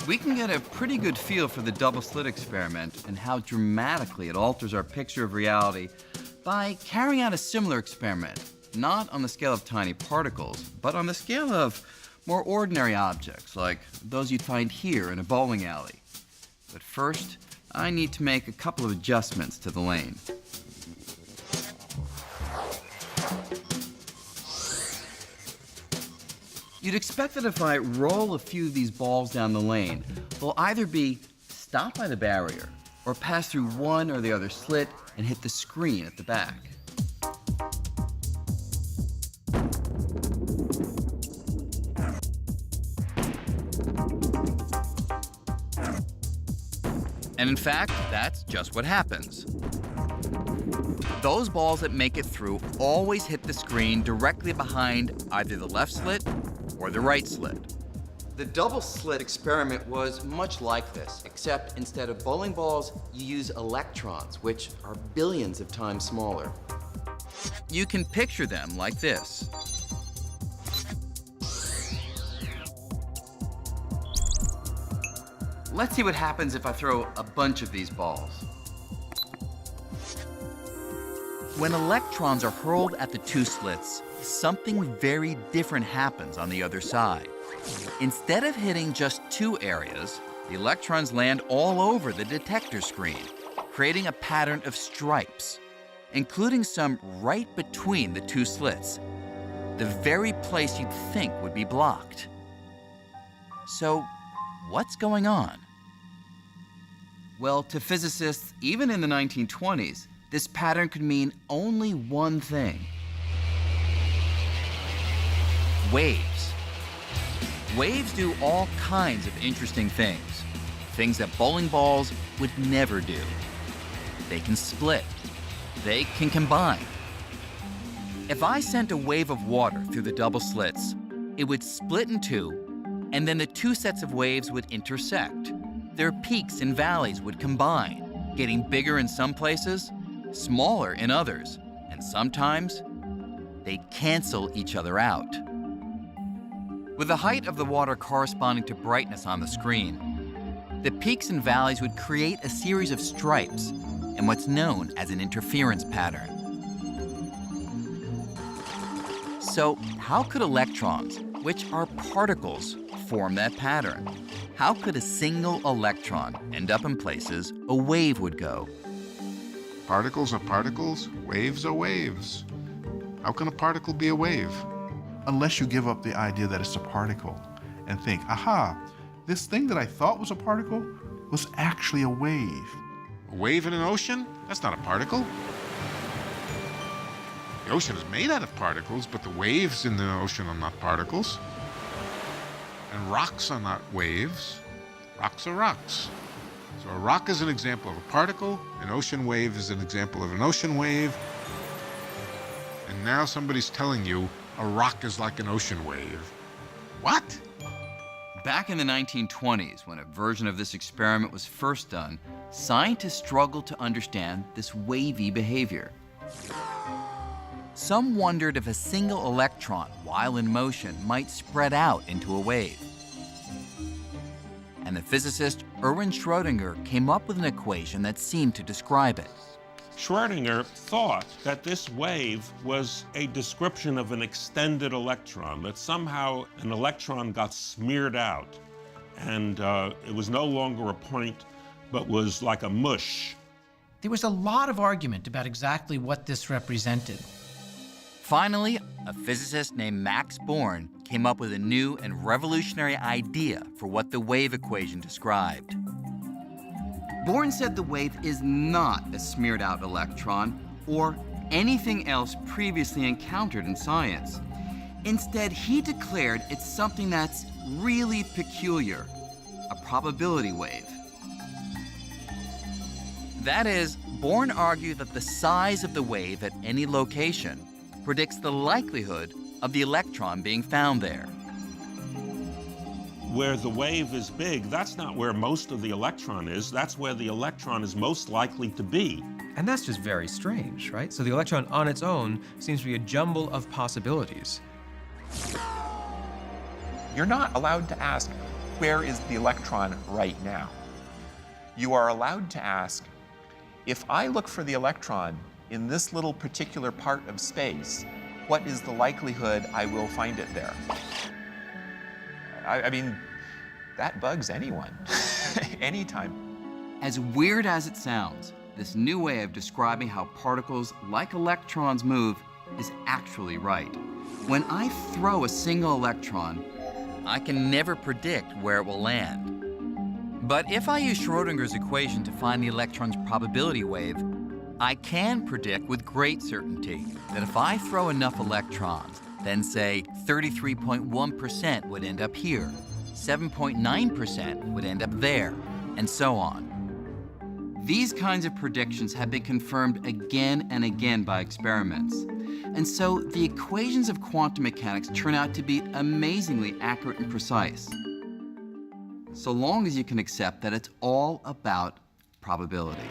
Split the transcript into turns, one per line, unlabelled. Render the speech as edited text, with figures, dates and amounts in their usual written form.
We can get a pretty good feel for the double slit experiment and how dramatically it alters our picture of reality by carrying out a similar experiment, not on the scale of tiny particles, but on the scale of more ordinary objects, like those you'd find here in a bowling alley. But first, I need to make a couple of adjustments to the lane. You'd expect that if I roll a few of these balls down the lane, they'll either be stopped by the barrier or pass through one or the other slit and hit the screen at the back. And in fact, that's just what happens. Those balls that make it through always hit the screen directly behind either the left slit or the right slit. The double slit experiment was much like this, except instead of bowling balls, you use electrons, which are billions of times smaller. You can picture them like this. Let's see what happens if I throw a bunch of these balls. When electrons are hurled at the two slits, something very different happens on the other side. Instead of hitting just two areas, the electrons land all over the detector screen, creating a pattern of stripes, including some right between the two slits, the very place you'd think would be blocked. So, what's going on? Well, to physicists, even in the 1920s, this pattern could mean only one thing: waves. Waves do all kinds of interesting things that bowling balls would never do. They can split. They can combine. If I sent a wave of water through the double slits, it would split in two, and then the two sets of waves would intersect. Their peaks and valleys would combine, getting bigger in some places, smaller in others, and sometimes they'd cancel each other out. With the height of the water corresponding to brightness on the screen, the peaks and valleys would create a series of stripes and what's known as an interference pattern. So, how could electrons, which are particles, form that pattern? How could a single electron end up in places a wave would go?
Particles are particles, waves are waves. How can a particle be a wave?
Unless you give up the idea that it's a particle and think, aha, this thing that I thought was a particle was actually a wave.
A wave in an ocean? That's not a particle. The ocean is made out of particles, but the waves in the ocean are not particles. And rocks are not waves. Rocks are rocks. So a rock is an example of a particle, an ocean wave is an example of an ocean wave, and now somebody's telling you a rock is like an ocean wave. What?
Back in the 1920s, when a version of this experiment was first done, scientists struggled to understand this wavy behavior. Some wondered if a single electron, while in motion, might spread out into a wave. And the physicist Erwin Schrödinger came up with an equation that seemed to describe it.
Schrödinger thought that this wave was a description of an extended electron, that somehow an electron got smeared out, and it was no longer a point, but was like a mush.
There was a lot of argument about exactly what this represented.
Finally, a physicist named Max Born came up with a new and revolutionary idea for what the wave equation described. Born said the wave is not a smeared out electron or anything else previously encountered in science. Instead, he declared it's something that's really peculiar, a probability wave. That is, Born argued that the size of the wave at any location predicts the likelihood of the electron being found there.
Where the wave is big, that's not where most of the electron is. That's where the electron is most likely to be.
And that's just very strange, right? So the electron on its own seems to be a jumble of possibilities.
You're not allowed to ask, where is the electron right now? You are allowed to ask, if I look for the electron in this little particular part of space, what is the likelihood I will find it there? I mean, that bugs anyone, anytime.
As weird as it sounds, this new way of describing how particles like electrons move is actually right. When I throw a single electron, I can never predict where it will land. But if I use Schrodinger's equation to find the electron's probability wave, I can predict with great certainty that if I throw enough electrons, then say 33.1% would end up here, 7.9% would end up there, and so on. These kinds of predictions have been confirmed again and again by experiments. And so the equations of quantum mechanics turn out to be amazingly accurate and precise, so long as you can accept that it's all about probability.